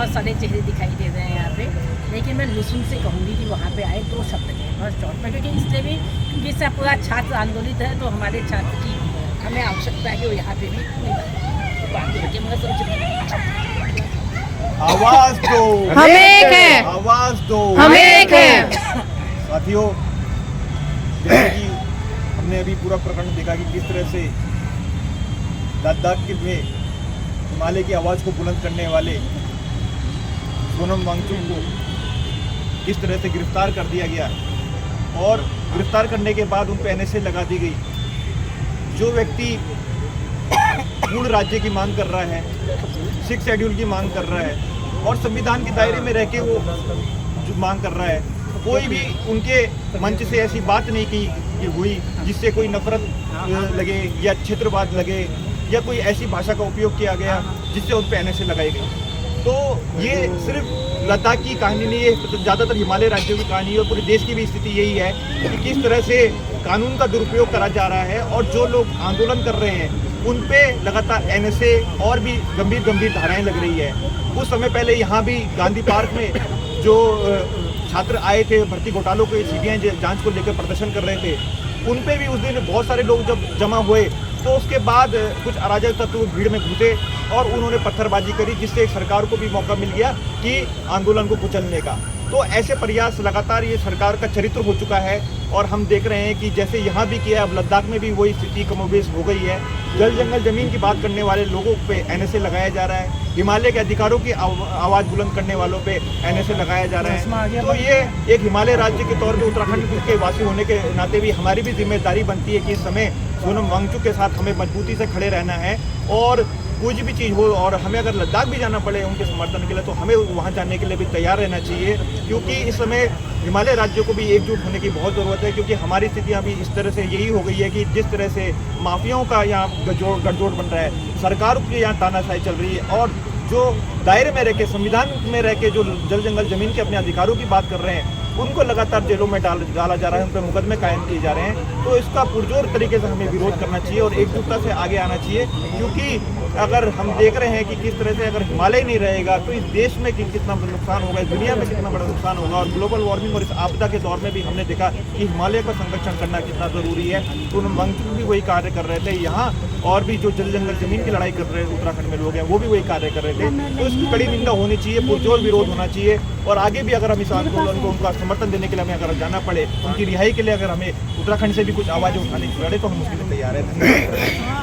बहुत सारे चेहरे दिखाई दे रहे हैं यहाँ पे, लेकिन मैं लुसुन से कहूँगी कि वहाँ पे आए 2 शब्द कहें बस चौथ में, क्योंकि इसलिए भी क्योंकि इससे पूरा छात्र आंदोलित है, तो हमारे छात्र की हमें आवश्यकता है कि वो यहाँ पे भी आवाज दो, हम एक हैं, आवाज दो, हम एक हैं। साथियों, जैसे कि हमने अभी पूरा प्रकरण देखा कि किस तरह से लद्दाख में हिमालय की आवाज को बुलंद करने वाले सोनम वांगचुक को किस तरह से गिरफ्तार कर दिया गया, और गिरफ्तार करने के बाद उन पर एनएसए लगा दी गई। जो व्यक्ति पूर्ण राज्य की मांग कर रहा है, 6 शेड्यूल की मांग कर रहा है और संविधान के दायरे में रह के वो जो मांग कर रहा है, कोई भी उनके मंच से ऐसी बात नहीं की हुई जिससे कोई नफरत लगे या क्षेत्रवाद लगे या कोई ऐसी भाषा का उपयोग किया गया जिससे उन पर एनएसए लगाई गई। तो ये सिर्फ लद्दाख की कहानी नहीं है, तो ज़्यादातर हिमालय राज्यों की कहानी है और पूरे देश की भी स्थिति यही है कि किस तरह से कानून का दुरुपयोग करा जा रहा है और जो लोग आंदोलन कर रहे हैं उन पे लगातार एनएसए और भी गंभीर धाराएं लग रही है। कुछ समय पहले यहाँ भी गांधी पार्क में जो छात्र आए थे भर्ती घोटालों के सीबीआई जांच को लेकर प्रदर्शन कर रहे थे, उन पे भी उस दिन बहुत सारे लोग जब जमा हुए तो उसके बाद कुछ अराजक तत्व भीड़ में घुसे और उन्होंने पत्थरबाजी करी, जिससे सरकार को भी मौका मिल गया कि आंदोलन को कुचलने का। तो ऐसे प्रयास लगातार ये सरकार का चरित्र हो चुका है और हम देख रहे हैं कि जैसे यहाँ भी किया, अब लद्दाख में भी वही स्थिति कमोबेश हो गई है। जल जंगल जमीन की बात करने वाले लोगों पे एनएसए लगाया जा रहा है, हिमालय के अधिकारों की आवाज़ बुलंद करने वालों पे एनएसए लगाया जा रहा है। तो ये एक हिमालय राज्य के तौर पे उत्तराखंड के वासी होने के नाते भी हमारी भी जिम्मेदारी बनती है कि इस समय सोनम वांगचुक के साथ हमें मजबूती से खड़े रहना है और कुछ भी चीज़ हो और हमें अगर लद्दाख भी जाना पड़े उनके समर्थन के लिए तो हमें वहाँ जाने के लिए भी तैयार रहना चाहिए, क्योंकि इस समय हिमालय राज्यों को भी एकजुट होने की बहुत ज़रूरत है। क्योंकि हमारी स्थितियाँ भी इस तरह से यही हो गई है कि जिस तरह से माफियाओं का यहाँ गठजोड़ बन रहा है, सरकार की यहाँ तानाशाही चल रही है और जो दायरे में रह के संविधान में रह के जो जल जंगल जमीन के अपने अधिकारों की बात कर रहे हैं उनको लगातार जेलों में डाला जा रहा है, उन पर मुकदमे कायम किए जा रहे हैं। तो इसका पुरजोर तरीके से हमें विरोध करना चाहिए और एकजुटता से आगे आना चाहिए, क्योंकि अगर हम देख रहे हैं कि किस तरह से अगर हिमालय नहीं रहेगा तो इस देश में कितना नुकसान होगा, इस दुनिया में कितना बड़ा नुकसान होगा। और ग्लोबल वार्मिंग और इस आपदा के दौर में भी हमने देखा कि हिमालय का संरक्षण करना कितना ज़रूरी है। तो वांगचुक भी वही कार्य कर रहे थे यहाँ, और भी जो जल जंगल जमीन की लड़ाई कर रहे हैं उत्तराखंड में लोग हैं वो भी वही कार्य कर रहे थे। तो इसकी कड़ी निंदा होनी चाहिए, पुरजोर विरोध होना चाहिए और आगे भी अगर हम इस आंदोलन को उनका समर्थन देने के लिए हमें अगर जाना पड़े, उनकी रिहाई के लिए अगर हमें उत्तराखंड से भी कुछ आवाज़ें उठानी पड़े तो हम उसके लिए तैयार हैं।